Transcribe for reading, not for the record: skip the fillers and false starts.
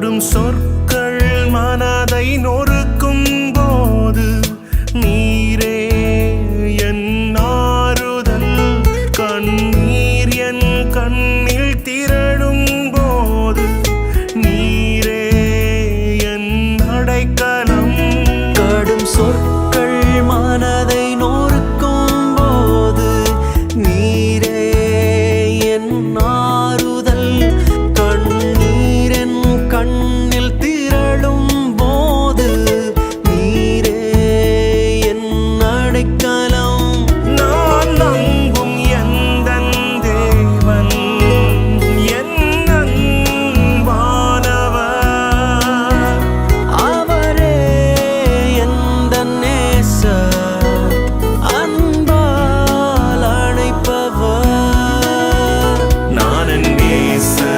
கடும் சொற்கள் மனதை நொறுக்கும் போது நீரே என் ஆறுதல். கண்ணீர் என் கண்ணில் திரளும் போது நீரே என் அடைக்கலம். கடும் சொற்கள் மனதை நொறுக்கும் போது நீரே என் ஆறுதல். கண்ணீர் என் கண்ணில் திரளும் போது நீரே என் அடைக்கலம். நான் நம்பும் எந்தன் தேவன் என் அன்பானவர். அவரே எந்தன் நேசர், அன்பால் அணைப்பவர். நான் என் நேசருக்குரியவன்.